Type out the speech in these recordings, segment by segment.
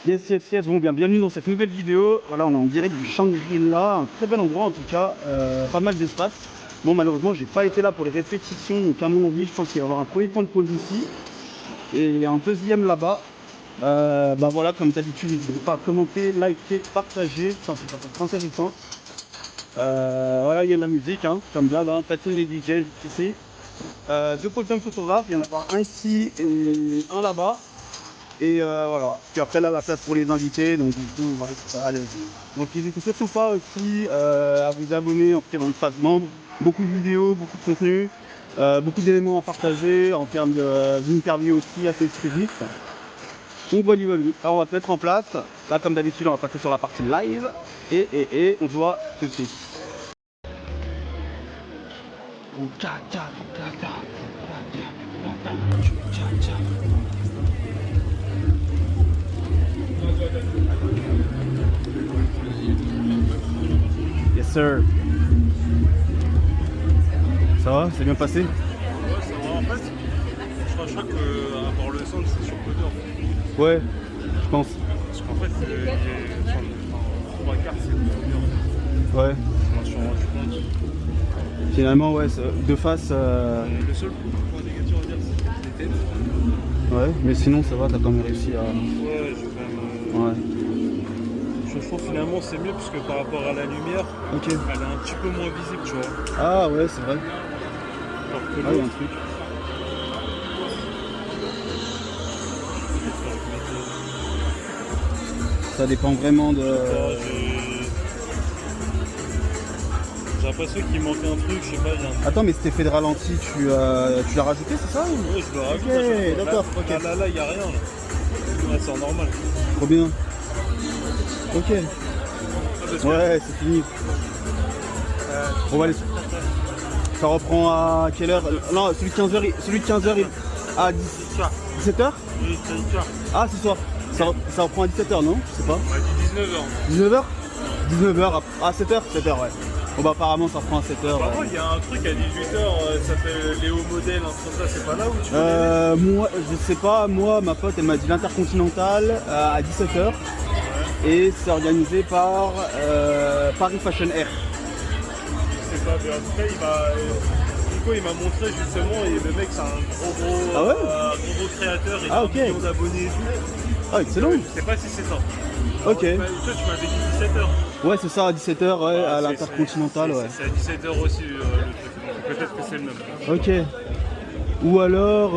Yes, yes, yes, bon, bienvenue dans cette nouvelle vidéo. Voilà, on est en direct du Shangri-La, un très bel endroit en tout cas, pas mal d'espace. Bon, malheureusement, j'ai pas été là pour les répétitions, donc à mon avis, je pense qu'il va y avoir un premier point de pause ici et un deuxième là-bas. Bah voilà, comme d'habitude, n'hésitez pas à commenter, liker, partager, ça c'est pas très intéressant. Voilà, il y a de la musique, hein, comme d'hab, hein, pas tous les DJ ici. Deux pôles photographes, il y en a un ici et un là-bas. Et voilà. Puis après là la place pour les invités, donc du coup voilà, allez. Donc n'hésitez surtout pas aussi à vous abonner, en dans le phase membre. Beaucoup de vidéos, beaucoup de contenu, beaucoup d'éléments à partager en termes d'interviews aussi assez exclusifs. Donc voilà, voilà. Alors on va se mettre en place. Là comme d'habitude on va passer sur la partie live et on se voit tout de suite. Yes sir. Ça va? C'est bien passé? Ouais, ça va. En fait, je crois que à part le son, c'est surcodeur. Ouais, je pense. Parce qu'en fait, les 3 quarts, c'est le codeur. Ouais. Je m'en suis rendu compte. Finalement, ouais, de face. Le seul point négatif, on va dire, c'est les têtes. Ouais, mais sinon ça va, t'as quand même réussi à. Ouais, j'ai quand même. Ouais. Je trouve finalement c'est mieux parce que par rapport à la lumière, Ok. elle est un petit peu moins visible, tu vois. Ah ouais, c'est vrai. Alors que Ah, il y a un l'autre, truc. Ça dépend vraiment de. j'ai l'impression qu'il manque un truc, je sais pas, il y a un truc. Attends, mais cet effet de ralenti, tu l'as rajouté, c'est ça ou... Ouais, je le rajoute. Ok, d'accord, ok. Là, il y a rien là. Ouais, c'est normal. Trop bien. Ok. Parce que- Ouais, c'est fini. On va aller. Ça reprend à quelle heure? Non, celui de 15h, à 17h? Oui, c'est une carte. Ah, c'est soir. Ça reprend à 17h, non? Je sais pas. On m'a dit 19h. 19h? 19h, à 7h? 7h, ouais. Bon, bah, apparemment, ça reprend à 7h. Par contre, il y a un truc à 18h, ça s'appelle Léo Modèle, un truc comme ça, c'est pas là où tu veux Moi, je sais pas, moi, ma pote, elle m'a dit l'Intercontinental à 17h. Et c'est organisé par Paris Fashion Air. Je sais pas, mais en tout cas, Nico, il m'a montré justement, et le mec, c'est un gros Ah ouais gros créateur, il Ah, a ok. 1 million d'abonnés et tout. Ah, excellent. Je sais pas si c'est ça. Ok. Toi, tu m'avais dit 17h. Ouais, c'est ça, à 17h, ouais, à l'Intercontinental, ouais. C'est à 17h aussi, le truc. Peut-être que c'est le même. Ok. Ou alors...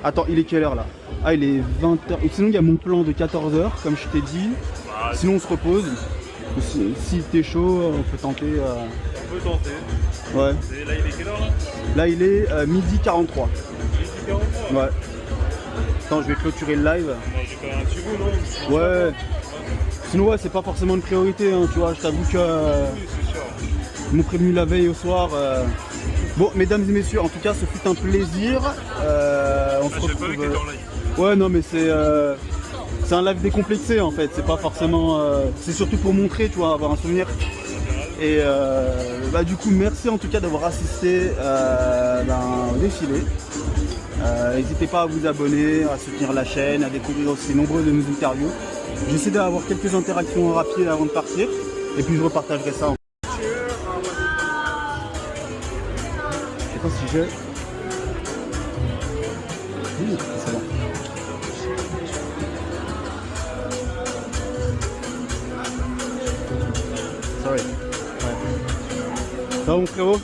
Attends, il est quelle heure, là? Ah, il est 20h. Et sinon, il y a mon plan de 14h, comme je t'ai dit. Bah, Sinon, on se repose. Si t'es chaud, on peut tenter... on peut tenter. Ouais. Et là, il est quelle heure là? Là, il est midi 43. Midi 43. Ouais. Attends, je vais clôturer le live. Bon, j'ai quand même un petit bout, non? Ouais. Sinon, ouais, c'est pas forcément une priorité, hein, tu vois. Je t'avoue que Oui, c'est sûr. ils m'ont prévenu la veille au soir. Bon, mesdames et messieurs, en tout cas, ce fut un plaisir. On se J'ai pas vu retrouve. que t'étais en live. Ouais, non, mais c'est un live décomplexé en fait. C'est pas forcément. C'est surtout pour montrer, tu vois, avoir un souvenir. Et bah, du coup, merci en tout cas d'avoir assisté au défilé. N'hésitez pas à vous abonner, à soutenir la chaîne, à découvrir aussi nombreuses de nos interviews. J'essaie d'avoir quelques interactions rapides avant de partir. Et puis je repartagerai ça. Je sais pas si j'ai. Oui, c'est bon. Sorry. Ouais. Ça va mon frérot?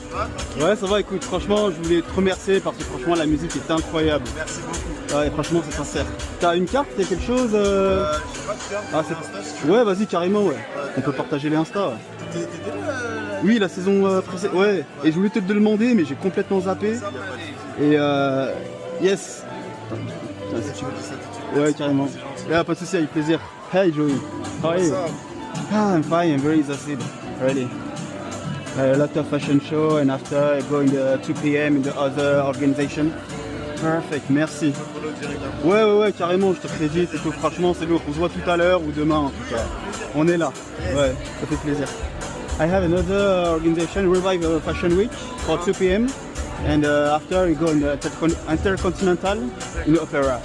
Ouais, ça va, écoute, franchement, je voulais te remercier parce que franchement, la musique est incroyable. Merci beaucoup. Ouais, franchement, c'est sincère. T'as une carte, t'as quelque chose Je sais pas, tu Ah, ouais, vas-y, carrément, ouais. On peut partager les Insta, ouais. T'étais là Oui, la saison précédente, ouais. Et je voulais te le demander, mais j'ai complètement zappé. Et yes. Attends, si tu veux. Ouais, carrément. Yeah, pas de soucis, avec plaisir. Hey Joey. How are you? Ah, I'm fine, I'm very exhausted. Really. A lot of fashion show and after I go in the 2 p.m. in the other organization. Perfect, merci. Ouais, carrément, je te crédite et tout. Franchement, c'est lourd. On se voit tout à l'heure ou demain en tout cas. On est là. Ouais, ça fait plaisir. I have another organization, Revive Fashion Week for 2 p.m. And after we go in the Intercontinental in the Opera.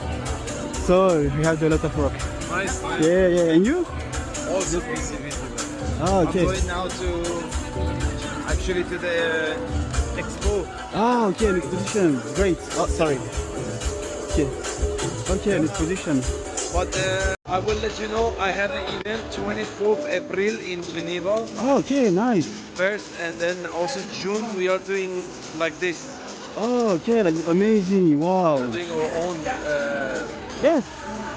saw you had a lot of work. Nice. Yeah, yeah. And you? Also busy. Ah, okay. I'm going now to the expo. Ah, okay, an exposition. Great. Oh, sorry. Okay. Okay, an exposition. But I will let you know I have an event 24th April in Geneva Oh, okay, nice. first, and then also June we are doing like this. Oh, okay, like amazing. Wow. We're doing our own. Yes.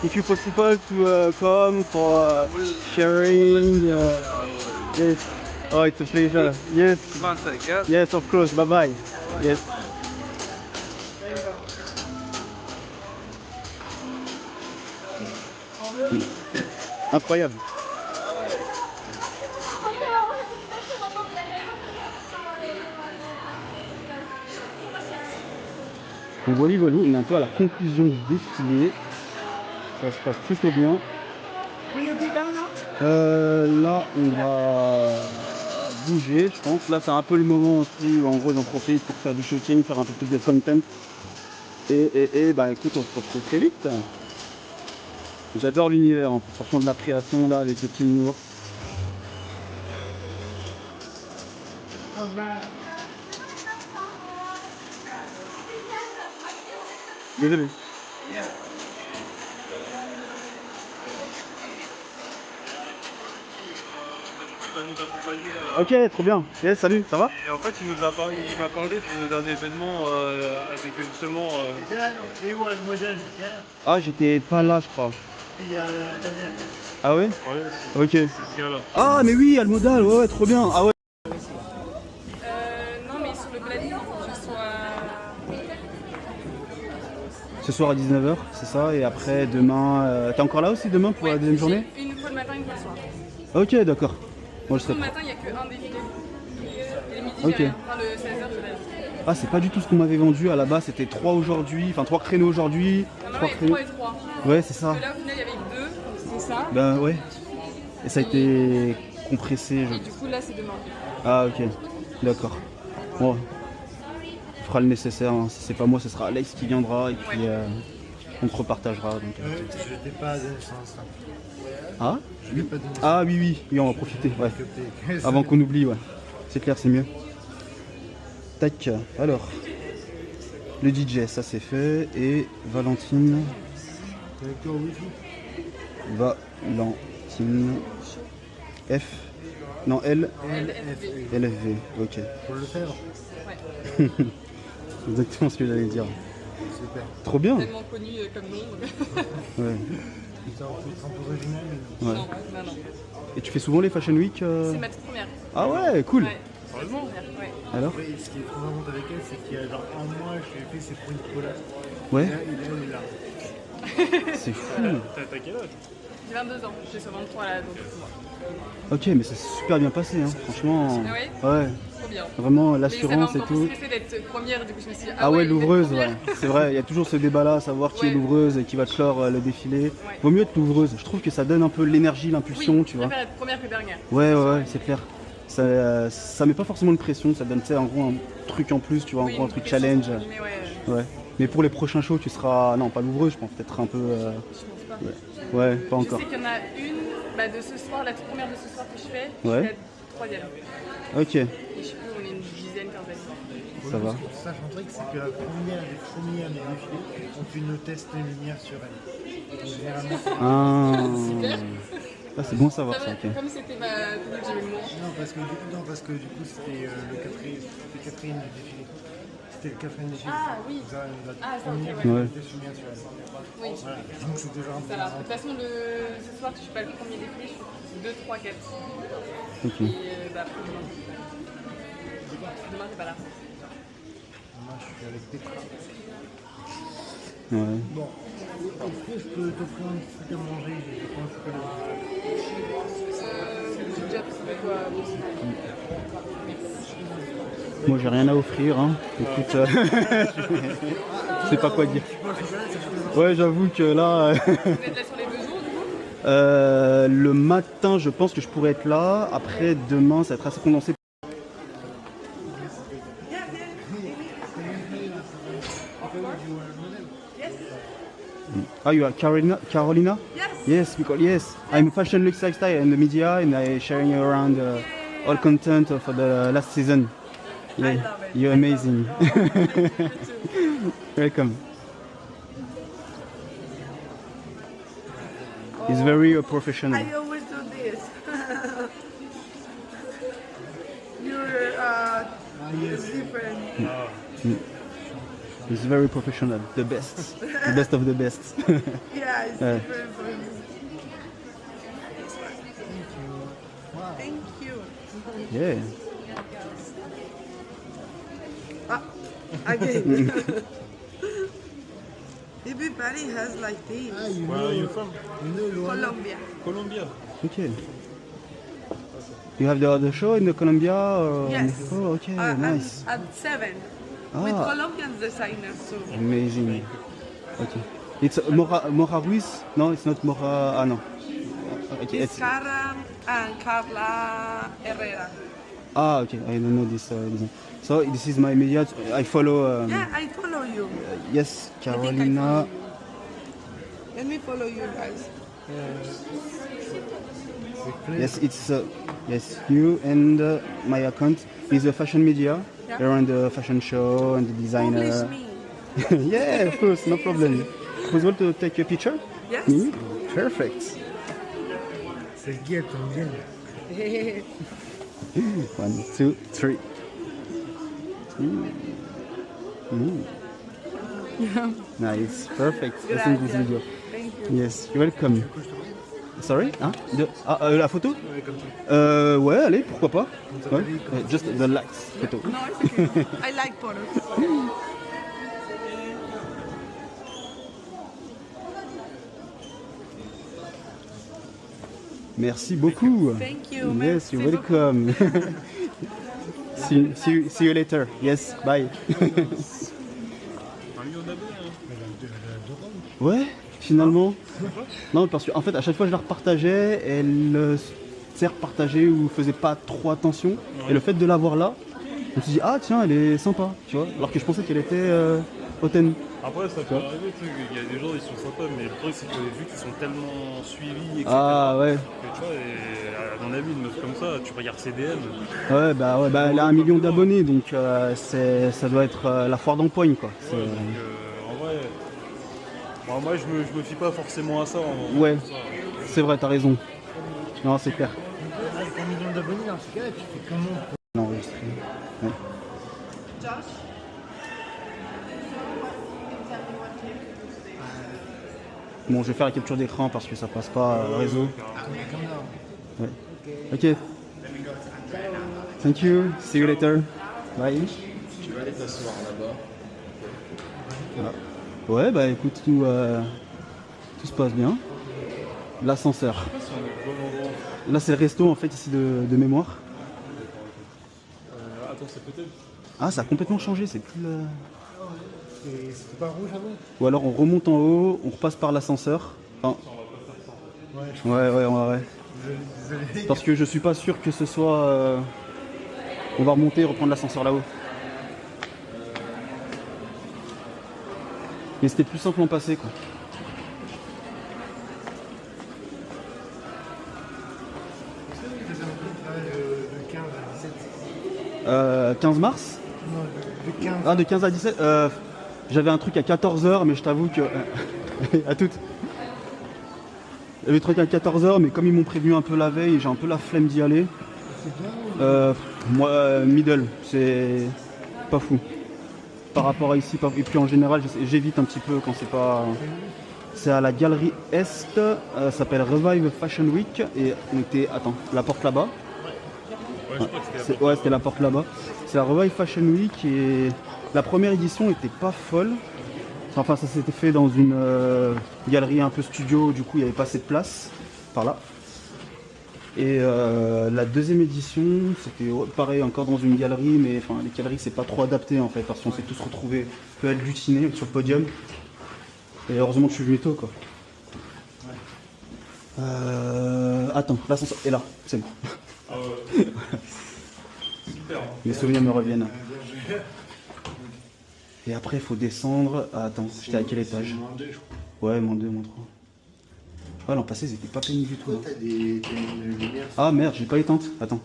If you possible to come for sharing. Yes. Oh, it's a pleasure. Yes. Fantastic, yeah? Yes, of course. Bye bye. Yes. Incroyable. Donc voilà, voilà, on est un peu à la conclusion du défilé. Ça se passe plutôt bien. Là, on va bouger, je pense. Là, c'est un peu le moment aussi où en gros, j'en profite pour faire du shooting, faire un peu plus de content. Et bah écoute, on se retrouve très vite. J'adore l'univers, hein. Franchement, de la création là, avec le petit nouveau. Désolé. Tu vas nous accompagner Ok, trop bien. Yes, salut, ça va? Et en fait, il m'a parlé d'un événement avec justement. Ah, j'étais pas là, je crois. Ah ouais? Ouais, Ok. c'est ce gars-là. Ah, mais oui, Almodal, ouais, trop bien. Ah ouais. Non, mais sur le planning, il faut que je sois. Ce soir à 19h, c'est ça. Et après, demain. T'es encore là aussi demain pour la deuxième journée? Une fois le matin, une fois le soir. Ok, d'accord. Moi, je Le serai. matin, il n'y a qu'un défilé. Et le midi, Ok. j'ai rien. Enfin, le 16h, j'ai rien. Ah, c'est pas du tout ce qu'on m'avait vendu à la base. C'était 3 aujourd'hui, enfin 3 créneaux aujourd'hui. Non, 3 il y a créneaux. 3 et 3. Ouais, c'est ça. Et là, au final, il y avait 2, c'était ça. Ben ouais. Et ça a été compressé. Et du coup, là, c'est demain. Ah, ok. D'accord. Bon. On fera le nécessaire. Hein. Si c'est pas moi, ce sera Alex qui viendra. Et puis, on te repartagera. Donc, Je t'ai pas donné ça. Ah Je l'ai pas donné. Ah oui, oui. Oui, on va profiter. Ouais. Avant qu'on oublie, ouais. C'est clair, c'est mieux. Tac. Alors. Le DJ, ça c'est fait. Et Valentine. Valentine. F. Non, L. LFV. LFV. Ok. Pour le faire. Ouais. Exactement ce que j'allais dire. Super. Trop bien. Tellement connu comme nom. Ouais. Ça aurait pu être un peu original, mais Ouais. Non, non. Et tu fais souvent les Fashion Week C'est ma toute première. Ah ouais, cool. Ouais. C'est ma toute première, ouais. Alors après, ce qui est trop marrant avec elle, c'est qu'il y a genre un mois, je lui ai fait ses premiers collabs. Ouais, Et là, il est là. c'est fou. T'as quel âge? J'ai 22 ans, j'ai sur 23 là, donc moi. Ok, mais ça s'est super bien passé, hein. Franchement. Ah ouais? Ouais, Trop bien. vraiment Mais l'assurance ça et m'a encore tout. plus stressé d'être première, du coup je me suis dit, Ah ouais, d'être l'ouvreuse, première. ouais. C'est vrai, il y a toujours ce débat-là, à savoir qui est Ouais. l'ouvreuse et qui va clore le défilé. Vaut mieux être l'ouvreuse. Je trouve que ça donne un peu l'énergie, l'impulsion, Oui, tu je vois. préfère être première que dernière. Ouais, ouais, ouais, c'est clair. Ça met pas forcément de pression, ça donne, tu sais, en gros un truc en plus, tu vois, en Oui, gros un une truc pression, challenge. entre guillemets, ouais, Ouais. Mais pour les prochains shows, tu seras. Non, pas l'ouvreuse, je pense, peut-être un peu. je pense pas. Ouais, pas encore. Je sais qu'il y en a une de ce soir, la toute première de ce soir que je fais, Ouais. je suis la troisième. Ok, Et je sais plus, on est une dizaine, quinzaine. ça va. Sache un truc, c'est que la première des premières des défilés, on fait nos tests de lumière sur elle. Donc, généralement, Ah, c'est bon à savoir Ça ça, va, ok. comme c'était ma tenue que j'aimais le moins. non, parce que du coup, c'était le quatrième du défilé. C'était le quatrième défilé. Ah oui. La Ah, ça, première, ok, on ouais. fait des test lumière sur elle. Oui, Voilà, donc c'est déjà un peu ça va. De marrant. toute façon, ce soir, je suis pas le premier défilé, je suis 2, 3, 4. Ok. Et après, demain. Demain, t'es pas là. Moi, je suis avec Petra. Ouais. Bon, est-ce que je peux t'offrir un petit truc à manger? J'ai pas un chocolat. J'ai déjà pris de quoi. Moi j'ai rien à offrir, hein. Écoute, je sais pas quoi dire. Ouais, j'avoue que là. Vous êtes là sur les 2 jours, du coup? Le matin, je pense que je pourrais être là. Après, demain, ça va être assez condensé. Oh, you are Carolina? Carolina? Yes. Yes, because yes, I'm fashion lifestyle and the media, and I sharing around all content of the last season. I love it. You're amazing. Oh, thank you, you too. Welcome. He's very professional. I always do this. You're different. He's very professional. The best. The best of the best. Yeah, it's different for me. Thank you. Yeah. Again. Everybody has like this. Where are you from? Colombia. Colombia. Okay. You have the other show in the Colombia? Or... Yes. Oh, okay, nice. At 7. With Ah. Colombian designers too. Amazing. Okay. It's Mora Ruiz? No, it's not Mora. Ah, no. Okay, It's Cara and Carla Herrera. Ah, okay. I don't know this design. So this is my media. I follow. Yeah, I follow you. Yes, I think I Carolina. follow you. Let me follow you guys. Yes, it's yes you and my account is a fashion media Yeah. around the fashion show and the designer. Publish me. Yeah, of course, no problem. Possible to take a picture? Yes. Me? Perfect. C'est qui ton bien? 1, 2, 3. Nice, perfect. I think this Gracias. video. Thank you. Yes, you're welcome. Sorry? Hein? La photo? Ouais, allez, pourquoi pas. Ouais. Just the lights photo. No, it's okay. I like photos. Merci beaucoup. Thank you. Yes, Merci you're welcome. see you later. Yes, bye. Un million d'abonnés. Ouais, finalement. Non, parce qu'en fait, à chaque fois je la repartageais, elle s'est repartagée ou faisait pas trop attention. Et le fait de la voir là, je me suis dit, ah tiens, elle est sympa, tu vois. Alors que je pensais qu'elle était hautaine. Après, ça peut arriver, tu sais, qu'il y a des gens, ils sont sympas, mais le truc, c'est que vu qu'ils sont tellement suivis, etc. Ah ouais. que tu vois, et, à mon avis, une meuf comme ça, tu regardes ses DM. Ouais, bah elle a 1 million d'abonnés, donc ça doit être la foire d'empoigne, quoi. C'est- Ouais, donc, en vrai, bon, moi, je me fie pas forcément à ça. Ouais, Ça. c'est vrai, t'as raison. Non, c'est clair. Avec 1 million d'abonnés, dans ce cas-là, tu fais comment? Non, enregistré. Ouais. Bon, je vais faire la capture d'écran parce que ça passe pas réseau. Ouais. Ok. Thank you. See you later. Bye. Tu vas aller t'asseoir là-bas. Ouais, bah écoute, tout se passe bien. L'ascenseur. Là, c'est le resto en fait ici de mémoire. Attends, c'est peut-être. Ah, ça a complètement changé. C'est plus. C'était pas rouge avant? Ou alors on remonte en haut, on repasse par l'ascenseur. Enfin, ouais. Désolé. Parce que je suis pas sûr que ce soit. On va remonter et reprendre l'ascenseur là-haut. Mais c'était plus simple en passé, quoi. De 15 à 17. 15 mars? Non, de 15. Ah, de 15 à 17 j'avais un truc à 14h, mais je t'avoue que... à toutes. J'avais un truc à 14h, mais comme ils m'ont prévenu un peu la veille, j'ai un peu la flemme d'y aller. Moi, middle, c'est pas fou. Par rapport à ici, et puis en général, j'évite un petit peu quand c'est pas... C'est à la galerie Est, ça s'appelle Revive Fashion Week, et on était... Attends, la porte là-bas. Ouais, je crois que c'était la Ouais, c'était la porte là-bas. C'est la Revive Fashion Week et la première édition était pas folle. Enfin, ça s'était fait dans une galerie un peu studio, du coup il n'y avait pas assez de place par là. Et la deuxième édition, c'était pareil, encore dans une galerie, mais enfin les galeries c'est pas trop adapté en fait, parce qu'on s'est tous retrouvés un peu agglutinés sur le podium. Et heureusement que je suis venu tôt, quoi. Attends, l'ascenseur est là, c'est bon. Ah ouais. Super. Mes souvenirs me reviennent. Et après, il faut descendre. Ah, attends, j'étais à quel étage? Ouais, -2, -3. Ouais, l'an passé, ils étaient pas pénibles du tout. Toi, Hein. t'as une lumière. Ah merde, j'ai pas éteinte. Attends.